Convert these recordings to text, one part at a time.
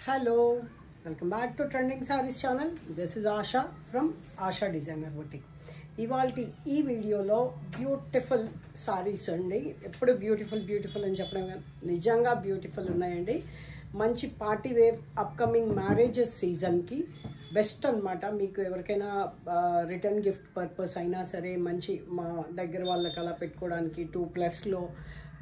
Hello, welcome back to Trending Sarees channel. This is Asha from Asha Designer Boutique. ఇవాల్టి ఈ వీడియోలో beautiful saris అండి. ఎప్పుడు బ్యూటిఫుల్ అని చెప్పడం నిజంగా బ్యూటిఫుల్ ఉన్నాయండి. మంచి పార్టీ వేర్ అప్కమింగ్ మ్యారేజెస్ సీజన్కి బెస్ట్ అనమాట. మీకు ఎవరికైనా రిటర్న్ గిఫ్ట్ పర్పస్ అయినా సరే, మంచి మా దగ్గర వాళ్ళకి అలా పెట్టుకోవడానికి 2+లో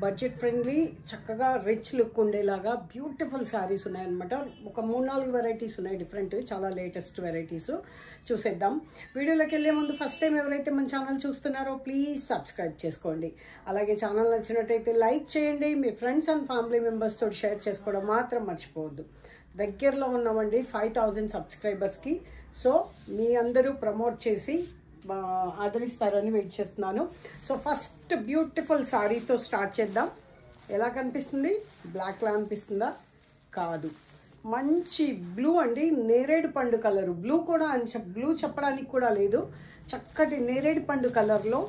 బడ్జెట్ ఫ్రెండ్లీ చక్కగా రిచ్ లుక్ ఉండేలాగా బ్యూటిఫుల్ శారీస్ ఉన్నాయన్నమాట. ఒక 3-4 వెరైటీస్ ఉన్నాయి, డిఫరెంట్, చాలా లేటెస్ట్ వెరైటీస్. చూసేద్దాం. వీడియోలోకి వెళ్ళే ముందు ఫస్ట్ టైం ఎవరైతే మన ఛానల్ చూస్తున్నారో ప్లీజ్ సబ్స్క్రైబ్ చేసుకోండి. అలాగే ఛానల్ నచ్చినట్టయితే లైక్ చేయండి. మీ ఫ్రెండ్స్ అండ్ ఫ్యామిలీ మెంబర్స్ తోటి షేర్ చేసుకోవడం మాత్రం మర్చిపోవద్దు. దగ్గరలో ఉన్నామండి 5000 సబ్స్క్రైబర్స్కి. సో మీ అందరూ ప్రమోట్ చేసి ఆదరిస్తారని వెయిట్ చేస్తున్నాను. సో ఫస్ట్ బ్యూటిఫుల్ శారీతో స్టార్ట్ చేద్దాం. ఎలా కనిపిస్తుంది? బ్లాక్లా అనిపిస్తుందా? కాదు, మంచి బ్లూ అండి. నేరేడు పండు కలరు. బ్లూ కూడా బ్లూ చెప్పడానికి కూడా లేదు. చక్కటి నేరేడు పండు కలర్లో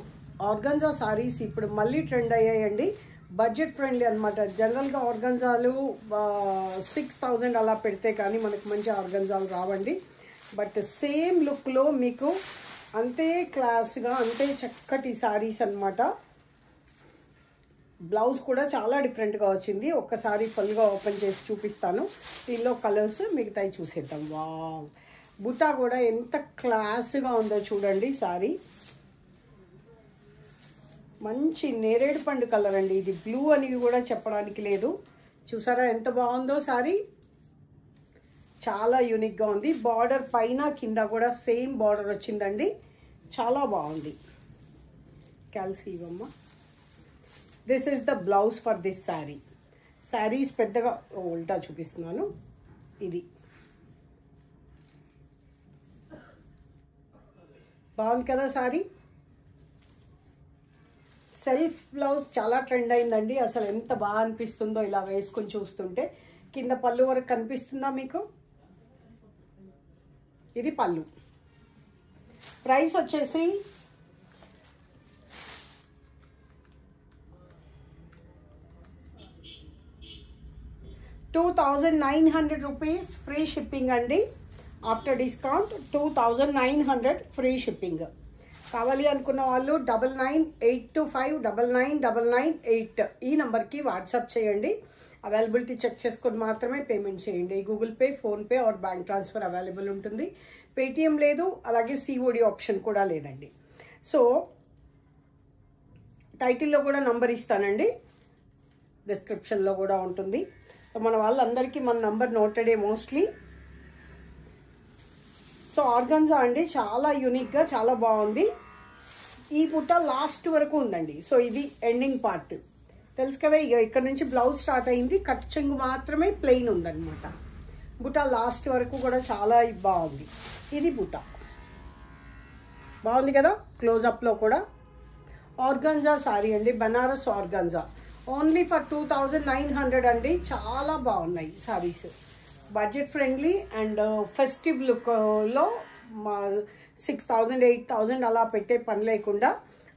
ఆర్గంజా శారీస్ ఇప్పుడు మళ్ళీ ట్రెండ్ అయ్యాయండి. బడ్జెట్ ఫ్రెండ్లీ అనమాట. జనరల్గా ఆర్గంజాలు 6000 అలా పెడితే కానీ మనకు మంచి ఆర్గంజాలు రావండి. బట్ సేమ్ లుక్లో మీకు అంతే క్లాస్గా, అంతే చక్కటి శారీస్ అనమాట. బ్లౌజ్ కూడా చాలా డిఫరెంట్గా వచ్చింది. ఒక్కసారి ఫుల్గా ఓపెన్ చేసి చూపిస్తాను. దీనిలో కలర్స్ మిగతాయి చూసేద్దాం. వావ్, బుటా కూడా ఎంత క్లాస్గా ఉందో చూడండి. శారీ మంచి నేరేడు పండు కలర్ అండి. ఇది బ్లూ అని కూడా చెప్పడానికి లేదు. చూసారా ఎంత బాగుందో శారీ? చాలా యూనిక్గా ఉంది. బార్డర్ పైన కింద కూడా సేమ్ బార్డర్ వచ్చిందండి. చాలా బాగుంది. క్యాల్సీ ఇవ్వమ్మా. This is the blouse for this sari. Saris పెద్దగా ఉల్టా చూపిస్తున్నాను. ఇది బాగుంది కదా శారీ? సెల్ఫ్ బ్లౌజ్ చాలా ట్రెండ్ అయిందండి. అసలు ఎంత బాగా అనిపిస్తుందో ఇలా వేసుకొని చూస్తుంటే. కింద పళ్ళు వరకు కనిపిస్తుందా మీకు? ఇది పళ్ళు. ప్రైస్ వచ్చేసి ₹2900 ఫ్రీ షిప్పింగ్ అండి. After discount 2900 free shipping. కావాలి అనుకున్న వాళ్ళు 9982599998 ఈ నెంబర్కి వాట్సాప్ చేయండి. అవైలబిలిటీ చెక్ చేసుకొని మాత్రమే పేమెంట్ చేయండి. Google pay, PhonePe or bank transfer available ఉంటుంది. పేటిఎం లేదు, అలాగే సిఓడి ఆప్షన్ కూడా లేదండి. సో టైటిల్లో కూడా నంబర్ ఇస్తానండి, డిస్క్రిప్షన్లో కూడా ఉంటుంది. సో మన వాళ్ళందరికీ మన నంబర్ నోటెడే మోస్ట్లీ. సో ఆర్గంజా అండి, చాలా యూనిక్గా చాలా బాగుంది. ఈ బుట్ట లాస్ట్ వరకు ఉందండి. సో ఇది ఎండింగ్ పార్ట్, తెలుసు కదా. ఇక ఇక్కడ నుంచి బ్లౌజ్ స్టార్ట్ అయింది. కట్ చెంగు మాత్రమే ప్లెయిన్ ఉందన్నమాట. బుట్ట లాస్ట్ వరకు కూడా చాలా బాగుంది. ఇది బుట్ట బాగుంది కదా. క్లోజప్లో కూడా ఆర్గంజా శారీ అండి, బనారస్ ఆర్గంజా. ఓన్లీ ఫర్ 2900 అండి. చాలా బాగున్నాయి saris. Budget friendly and festive లుక్లో 6000 8000 అలా పెట్టే పని లేకుండా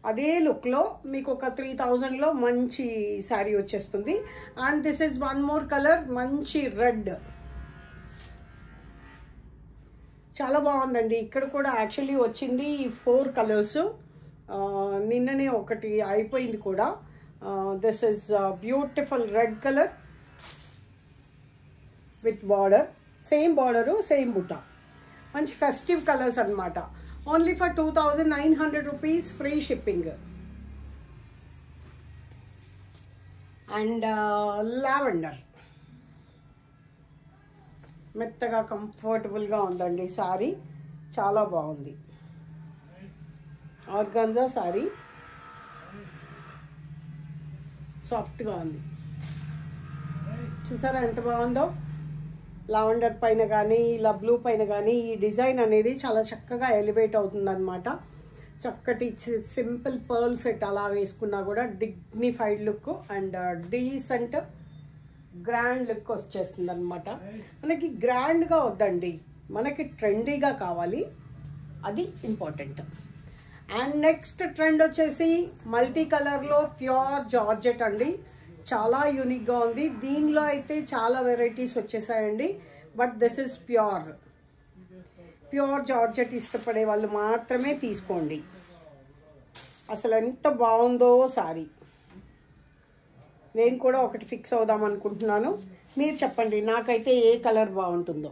అదే లుక్లో మీకు ఒక 3000లో మంచి శారీ వచ్చేస్తుంది. And this is one more colour, మంచి రెడ్. చాలా బాగుందండి. ఇక్కడ కూడా యాక్చువల్లీ వచ్చింది 4 కలర్స్. నిన్ననే ఒకటి అయిపోయింది కూడా. This is beautiful red colour with border. Same border, same బుట్ట. మంచి ఫెస్టివ్ కలర్స్ అనమాట. Only for 2900 free shipping. And lavender మెత్తగా కంఫర్టబుల్గా ఉందండి శారీ. చాలా బాగుంది. ఆర్గాన్జా శారీ సాఫ్ట్గా ఉంది. చూసారా ఎంత బాగుందో? లావెండర్ పైన కానీ ఇలా బ్లూ పైన కానీ ఈ డిజైన్ అనేది చాలా చక్కగా ఎలివేట్ అవుతుందన్నమాట. చక్కటి సింపుల్ పర్ల్ సెట్ అలా వేసుకున్నా కూడా dignified look and decent grand look వచ్చేస్తుంది అనమాట. మనకి గ్రాండ్గా వద్దండి, మనకి ట్రెండీగా కావాలి. అది ఇంపార్టెంట్. అండ్ నెక్స్ట్ ట్రెండ్ వచ్చేసి మల్టీ కలర్లో ప్యూర్ జార్జెట్ అండి. చాలా యూనిక్గా ఉంది. దీనిలో అయితే చాలా వెరైటీస్ వచ్చేసాయండి. But this is pure georgette ఇష్టపడే వాళ్ళు మాత్రమే తీసుకోండి. అసలు ఎంత బాగుందో సారీ. నేను కూడా ఒకటి ఫిక్స్ అవుదాం అనుకుంటున్నాను. మీరు చెప్పండి నాకైతే ఏ కలర్ బాగుంటుందో.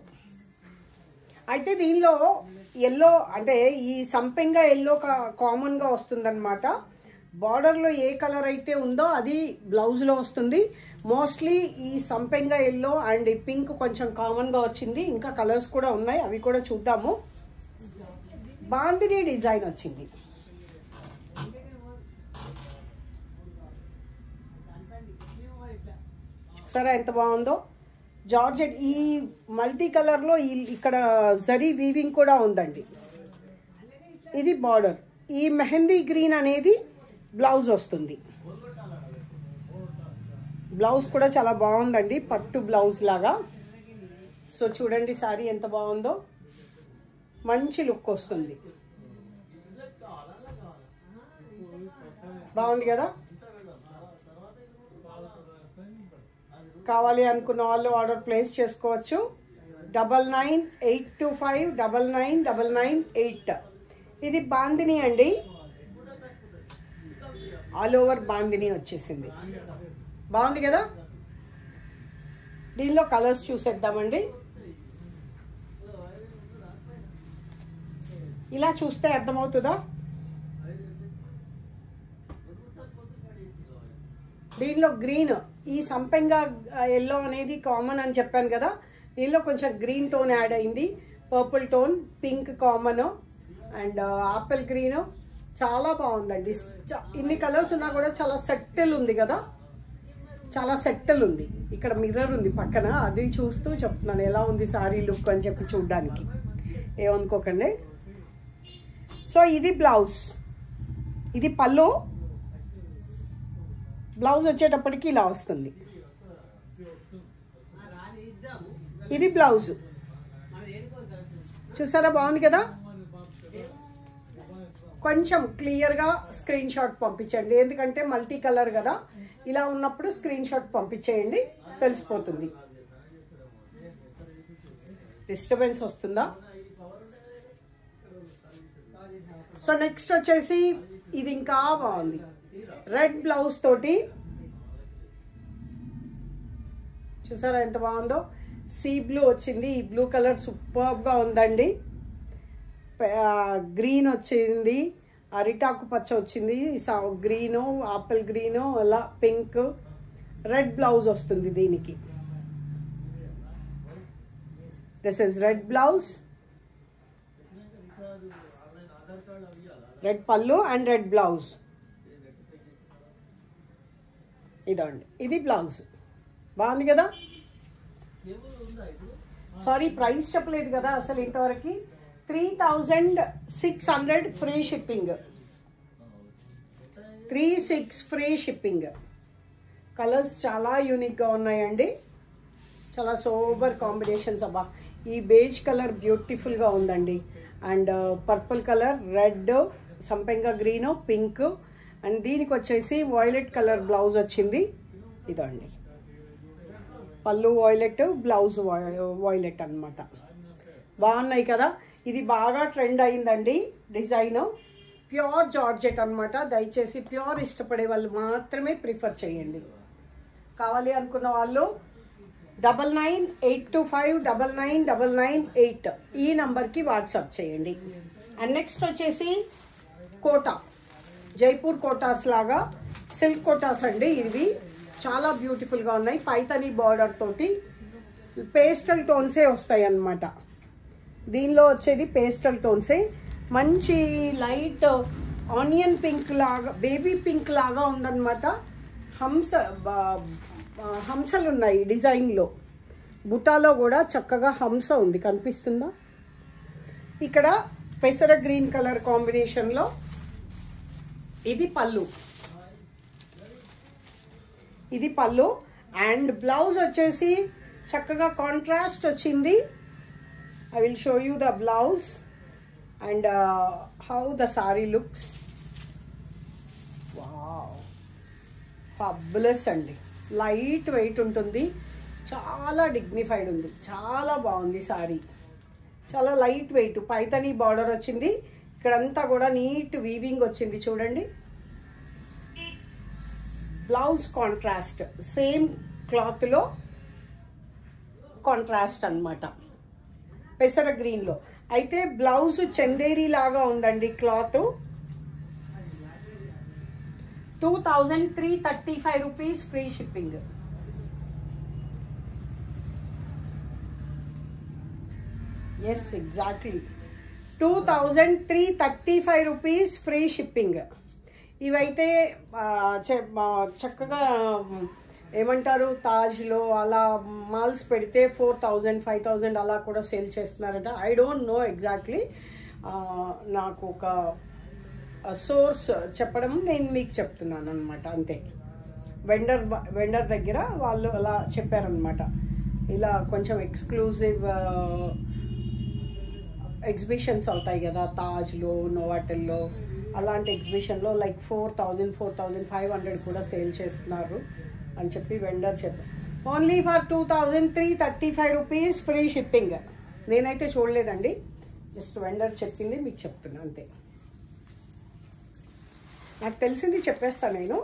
అయితే దీనిలో ఎల్లో అంటే ఈ సంపెంగ ఎల్లో కామన్గా వస్తుందన్నమాట. బార్డర్లో ఏ కలర్ అయితే ఉందో అది బ్లౌజ్లో వస్తుంది. మోస్ట్లీ ఈ సంపెంగ ఎల్లో అండ్ ఈ పింక్ కొంచెం కామన్గా వచ్చింది. ఇంకా కలర్స్ కూడా ఉన్నాయి, అవి కూడా చూద్దాము. బాందిని డిజైన్ వచ్చింది. సరే ఎంత బాగుందో. జార్జెట్ ఈ మల్టీ కలర్లో ఇక్కడ జరీ వీవింగ్ కూడా ఉందండి. ఇది బార్డర్. ఈ మెహందీ గ్రీన్ అనేది బ్లౌజ్ వస్తుంది. బ్లౌజ్ కూడా చాలా బాగుందండి, పట్టు బ్లౌజ్ లాగా. సో చూడండి సారీ ఎంత బాగుందో, మంచి లుక్ వస్తుంది. బాగుంది కదా. కావాలి అనుకున్న వాళ్ళు ఆర్డర్ ప్లేస్ చేసుకోవచ్చు. 9982599998. ఇది బాందిని అండి, ఆల్ ఓవర్ బాందిని వచ్చేసింది. బాగుంది కదా. దీనిలో కలర్స్ చూసేద్దామండి. ఇలా చూస్తే అర్థమవుతుందా. దీనిలో గ్రీన్, ఈ సంపెంగ ఎల్లో అనేది కామన్ అని చెప్పాను కదా, దీనిలో కొంచెం గ్రీన్ టోన్ యాడ్ అయింది, purple tone, pink common and apple green. చాలా బాగుందండి. ఇన్ని కలర్స్ ఉన్నా కూడా చాలా సెటిల్ ఉంది కదా, చాలా సెటిల్ ఉంది. ఇక్కడ మిర్రర్ ఉంది పక్కన, అది చూస్తూ చెప్తున్నాను ఎలా ఉంది సారీ లుక్ అని చెప్పి చూడడానికి, ఏమనుకోకండి. సో ఇది బ్లౌజ్, ఇది పళ్ళు. బ్లౌజ్ వచ్చేటప్పటికి ఇలా వస్తుంది. ఇది బ్లౌజ్. చూసారా బాగుంది కదా. కొంచెం క్లియర్గా స్క్రీన్ షాట్ పంపించండి, ఎందుకంటే మల్టీ కలర్ కదా. ఇలా ఉన్నప్పుడు స్క్రీన్ షాట్ పంపించేయండి, తెలిసిపోతుంది. డిస్టర్బెన్స్ వస్తుందా. సో నెక్స్ట్ వచ్చేసి ఇది ఇంకా బాగుంది, రెడ్ బ్లౌజ్ తోటి. చూసారా ఎంత బాగుందో. సీ బ్లూ వచ్చింది. ఈ బ్లూ కలర్ సూపర్గా ఉందండి. గ్రీన్ వచ్చింది, అరిటాకు పచ్చ వచ్చింది, గ్రీను, ఆపిల్ గ్రీను, అలా పింక్, రెడ్ బ్లౌజ్ వస్తుంది దీనికి. This is red blouse, red పళ్ళు అండ్ రెడ్ బ్లౌజ్. ఇదండి, ఇది బ్లౌజ్. బాగుంది కదా. సారీ ప్రైస్ చెప్పలేదు కదా అసలు ఇంతవరకు. 3600 free shipping, 36 free shipping. Colours చాలా యూనిక్గా ఉన్నాయండి, చాలా సోబర్ కాంబినేషన్స్. అబ్బా ఈ బేజ్ కలర్ బ్యూటిఫుల్గా ఉందండి. అండ్ పర్పుల్ కలర్, రెడ్, సంపెంగ గ్రీన్, పింక్ అండ్ దీనికి వచ్చేసి వాయిలెట్ కలర్ బ్లౌజ్ వచ్చింది. ఇదండి పళ్ళు వాయిలెట్, బ్లౌజ్ వాయిలెట్ అన్నమాట. బాగున్నాయి కదా. ఇది బాగా ట్రెండ్ అయిందండి డిజైన్. ప్యూర్ జార్జెట్ అన్నమాట. దయచేసి ప్యూర్ ఇష్టపడే వాళ్ళు మాత్రమే ప్రిఫర్ చేయండి. కావాలి అనుకున్న వాళ్ళు 9982599998 ఈ నంబర్కి వాట్సాప్ చేయండి. అండ్ నెక్స్ట్ వచ్చేసి కోటా, జైపూర్ కోటాస్ లాగా సిల్క్ కోటాస్ అండి. ఇవి చాలా బ్యూటిఫుల్గా ఉన్నాయి. పైతని బార్డర్ తోటి పేస్టల్ టోన్సే వస్తాయి అన్నమాట. దీనిలో వచ్చేది పేస్టల్ టోన్సే. మంచి లైట్ ఆనియన్ పింక్ లాగా, బేబీ పింక్ లాగా ఉందన్నమాట. హంసలు ఉన్నాయి డిజైన్లో. బుటాలో కూడా చక్కగా హంస ఉంది, కనిపిస్తుందా. ఇక్కడ పెసర గ్రీన్ కలర్ కాంబినేషన్లో ఇది పళ్ళు, ఇది పళ్ళు. అండ్ బ్లౌజ్ వచ్చేసి చక్కగా కాంట్రాస్ట్ వచ్చింది. I will show you the blouse and how the saree looks. Wow, fabulous andi. Light weight ఉంటుంది, చాలా డిగ్నిఫైడ్ ఉంది, చాలా బాగుంది సారీ. చాలా లైట్ వెయిట్, పైతని బార్డర్ వచ్చింది, ఇక్కడంతా కూడా నీట్ వీవింగ్ వచ్చింది చూడండి. బ్లౌజ్ కాంట్రాస్ట్, సేమ్ క్లాత్లో కాంట్రాస్ట్ అన్నమాట, పెసర గ్రీన్లో. అయితే బ్లౌజ్ చందేరి లాగా ఉందండి cloth. 2335 rupees free shipping. Yes exactly 2335 rupees free shipping. ఇవైతే చక్కగా ఏమంటారు, తాజ్లో అలా మాల్స్ పెడితే 4000 5000 అలా కూడా సేల్ చేస్తున్నారట. ఐ డోంట్ నో ఎగ్జాక్ట్లీ, నాకు ఒక సోర్స్ చెప్పడం నేను మీకు చెప్తున్నాను అనమాట, అంతే. వెండర్ దగ్గర వాళ్ళు అలా చెప్పారనమాట. ఇలా కొంచెం ఎక్స్క్లూజివ్ ఎగ్జిబిషన్స్ అవుతాయి కదా తాజ్లో, నోవాటెల్లో, అలాంటి ఎగ్జిబిషన్లో లైక్ 4000 4500 కూడా సేల్ చేస్తున్నారు అని చెప్పి వెండర్ చెప్పారు. Only for 2335 rupees free shipping. నేనైతే చూడలేదండి, జస్ట్ వెండర్ చెప్పింది మీకు చెప్తున్నా అంతే. నాకు తెలిసింది చెప్పేస్తాను నేను,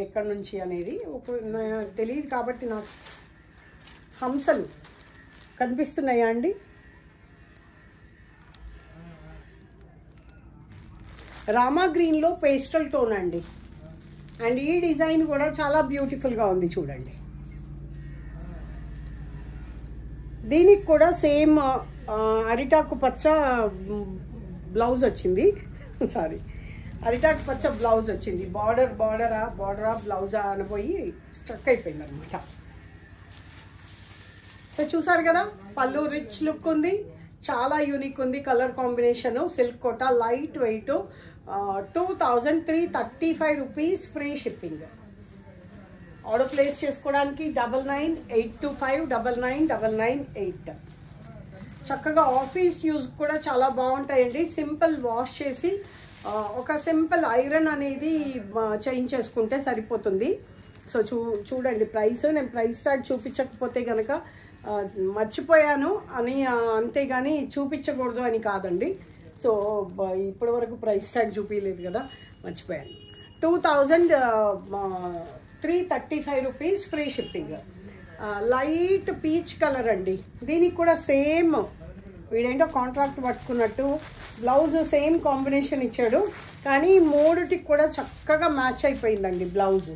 ఎక్కడి నుంచి అనేది తెలియదు కాబట్టి. నాకు హంసలు కనిపిస్తున్నాయా అండి? రామా గ్రీన్లో పేస్టల్ టోన్ అండి. అండ్ ఈ డిజైన్ కూడా చాలా బ్యూటిఫుల్గా ఉంది చూడండి. దీనికి కూడా సేమ్ అరిటాకు పచ్చ బ్లౌజ్ వచ్చింది, సారీ అరిటాకు పచ్చ బ్లౌజ్ వచ్చింది. బార్డరా బ్లౌజా అనబోయి స్ట్రక్ అయిపోయింది అనమాట. సో చూసారు కదా, పళ్ళు రిచ్ లుక్ ఉంది, చాలా యూనిక్ ఉంది. Colour combination silk Kota, light weight, 2335 rupees free shipping. Order place చేసుకోవడానికి 9982599998. చక్కగా ఆఫీస్ యూజ్ కూడా చాలా బాగుంటాయండి. సింపుల్ వాష్ చేసి ఒక సింపుల్ ఐరన్ అనేది చేయించేసుకుంటే సరిపోతుంది. సో చూడండి ప్రైస్, నేను ప్రైస్ ట్యాగ్ చూపించకపోతే కనుక మర్చిపోయాను అని, అంతేగాని చూపించకూడదు అని కాదండి. సో ఇప్పటి వరకు ప్రైస్ ట్యాగ్ చూపించలేదు కదా, మర్చిపోయాను. 2335 rupees free shipping. Light peach colour అండి. దీనికి కూడా సేమ్ వీడేంటో కాంట్రాక్ట్ పట్టుకున్నట్టు బ్లౌజ్ సేమ్ కాంబినేషన్ ఇచ్చాడు, కానీ మూడుటికి కూడా చక్కగా మ్యాచ్ అయిపోయిందండి బ్లౌజ్.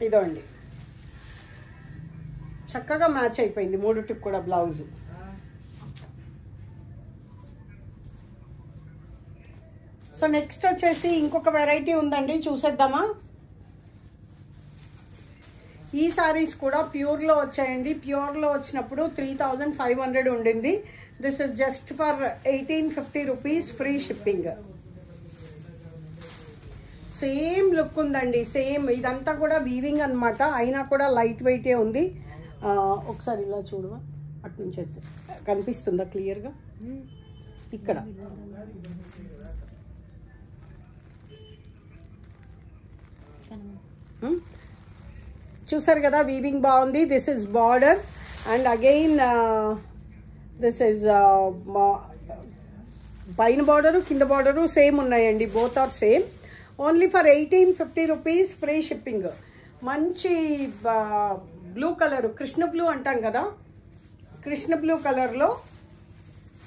ఇదో అండి, చక్కగా మ్యాచ్ అయిపోయింది మూడుటికి కూడా బ్లౌజ్. సో నెక్స్ట్ వచ్చేసి ఇంకొక వెరైటీ ఉందండి, చూసేద్దామా. ఈ సారీస్ కూడా ప్యూర్లో వచ్చాయండి. ప్యూర్లో వచ్చినప్పుడు 3500 ఉండింది. This is just for 1850 rupees free shipping. Same look ఉందండి, సేమ్. ఇదంతా కూడా వీవింగ్ అనమాట, అయినా కూడా లైట్ వెయిటే ఉంది. ఒకసారి ఇలా చూడవా, అటు నుంచి కనిపిస్తుందా క్లియర్గా? ఇక్కడ చూసారు కదా, వీవింగ్ బాగుంది. This is border and again this is పైన బార్డరు కింద బార్డరు సేమ్ ఉన్నాయండి, both are same. Only for 1850 rupees free shipping. మంచి బ్లూ కలర్, కృష్ణ బ్లూ అంటాం కదా, కృష్ణ బ్లూ కలర్లో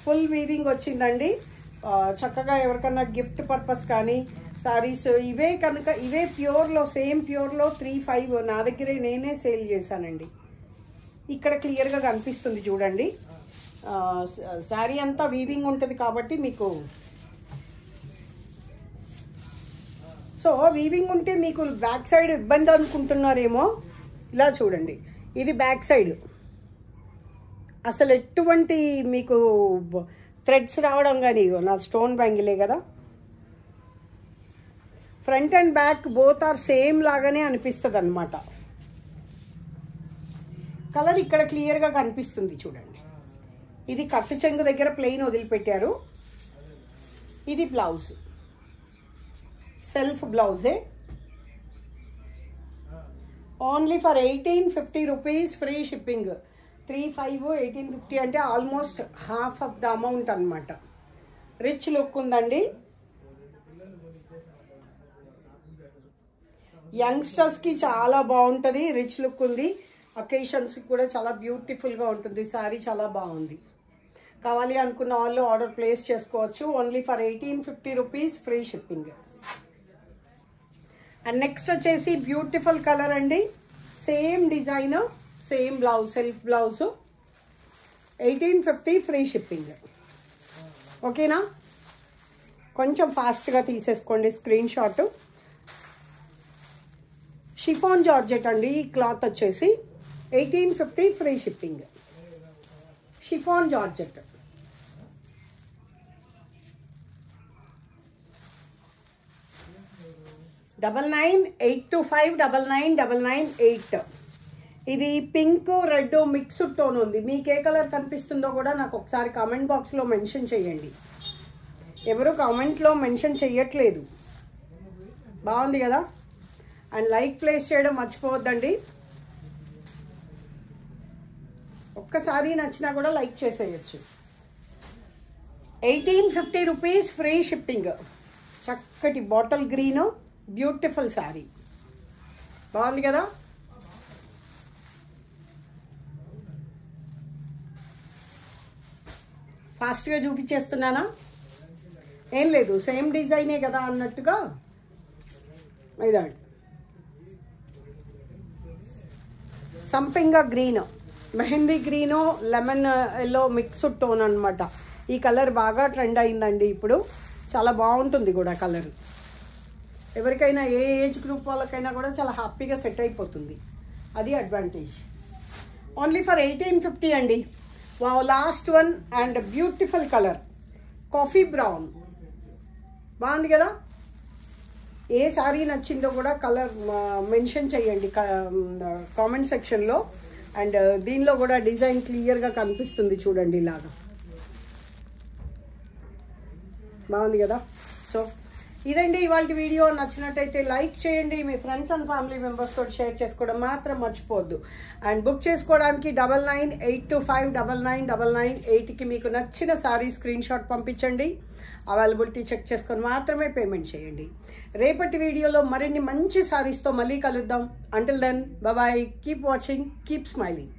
ఫుల్ వీవింగ్ వచ్చిందండి. చక్కగా ఎవరికన్నా గిఫ్ట్ పర్పస్ కానీ సారీస్ ఇవే కనుక, ఇవే ప్యూర్లో, సేమ్ ప్యూర్లో 35 నా దగ్గరే నేనే సేల్ చేశానండి. ఇక్కడ క్లియర్గా కనిపిస్తుంది చూడండి. శారీ అంతా వీవింగ్ ఉంటుంది కాబట్టి మీకు, సో వీవింగ్ ఉంటే మీకు బ్యాక్ సైడ్ ఇబ్బంది అనుకుంటున్నారేమో. ఇలా చూడండి, ఇది బ్యాక్ సైడ్. అసలు ఎటువంటి మీకు థ్రెడ్స్ రావడం కానీ, నా స్టోన్ బ్యాంగిలే కదా. Front and back both are same లాగానే అనిపిస్తుంది అనమాట. కలర్ ఇక్కడ క్లియర్గా కనిపిస్తుంది చూడండి. ఇది కట్టు చెంగు దగ్గర ప్లెయిన్ వదిలిపెట్టారు. ఇది బ్లౌజ్, సెల్ఫ్ బ్లౌజే. Only for 1850 rupees, free shipping. 35 1850 అంటే almost half of the amount అనమాట. రిచ్ లుక్ ఉందండి. యంగ్స్టర్స్కి చాలా బాగుంటుంది, రిచ్ లుక్ ఉంది. అకేషన్స్కి కూడా చాలా బ్యూటిఫుల్గా ఉంటుంది. శారీ చాలా బాగుంది. కావాలి అనుకున్న వాళ్ళు ఆర్డర్ ప్లేస్ చేసుకోవచ్చు. Only for 1850 rupees, free shipping. And next వచ్చేసి బ్యూటిఫుల్ కలర్ అండి. Same design, same blouse, self blouse. 1850 free shipping. ఓకేనా? కొంచెం ఫాస్ట్గా తీసేసుకోండి స్క్రీన్ షాట్. షిఫాన్ జార్జెట్ అండి ఈ క్లాత్ వచ్చేసి. 1850 ఫ్రీ షిప్పింగ్. Chiffon georgette. $99,825,99,998. ఇది పింక్ రెడ్ మిక్స్డ్ టోన్ ఉంది. మీకు ఏ కలర్ కనిపిస్తుందో కూడా నాకు ఒకసారి కామెంట్ బాక్స్లో మెన్షన్ చేయండి. ఎవరు కామెంట్లో మెన్షన్ చెయ్యట్లేదు. బాగుంది కదా? అండ్ లైక్ ప్లేస్ చేయడం మర్చిపోవద్దండి. ఒక్కసారి నచ్చినా కూడా లైక్ చేసేయచ్చు. 1850 రూపీస్, ఫ్రీ షిప్పింగ్. చక్కటి బాటిల్ గ్రీన్ బ్యూటిఫుల్ శారీ. బాగుంది కదా? ఫాస్ట్గా చూపించేస్తున్నానా? ఏం లేదు, సేమ్ డిజైనే కదా అన్నట్టుగా. ఇదండి సంపింగ green, mehndi green, lemon yellow mixed tone అనమాట. ఈ కలర్ బాగా ట్రెండ్ అయిందండి ఇప్పుడు. చాలా బాగుంటుంది కూడా కలర్. ఎవరికైనా ఏ ఏజ్ గ్రూప్ వాళ్ళకైనా కూడా చాలా హ్యాపీగా సెట్ అయిపోతుంది. అది అడ్వాంటేజ్. ఓన్లీ ఫర్ 1850 అండి. Last one and beautiful colour coffee brown. బాగుంది కదా? ఏ శారీ నచ్చిందో కూడా కలర్ మెన్షన్ చేయండి కామెంట్ సెక్షన్లో. అండ్ దీనిలో కూడా డిజైన్ క్లియర్గా కనిపిస్తుంది చూడండి ఇలాగా. బాగుంది కదా? సో ఇదండి ఇవాళ వీడియో. నచ్చినట్టయితే లైక్ చేయండి. మీ ఫ్రెండ్స్ అండ్ ఫ్యామిలీ మెంబర్స్ తోటి షేర్ చేసుకోవడం మాత్రం మర్చిపోవద్దు. అండ్ బుక్ చేసుకోవడానికి 9982599998కి మీకు నచ్చిన శారీ స్క్రీన్ షాట్ పంపించండి. అవైలబిలిటీ చెక్ చేసుకొని మాత్రమే పేమెంట్ చేయండి. రేపటి వీడియోలో మరిన్ని మంచి శారీస్తో మళ్ళీ కలుద్దాం. Until then bye. Keep watching, keep smiling.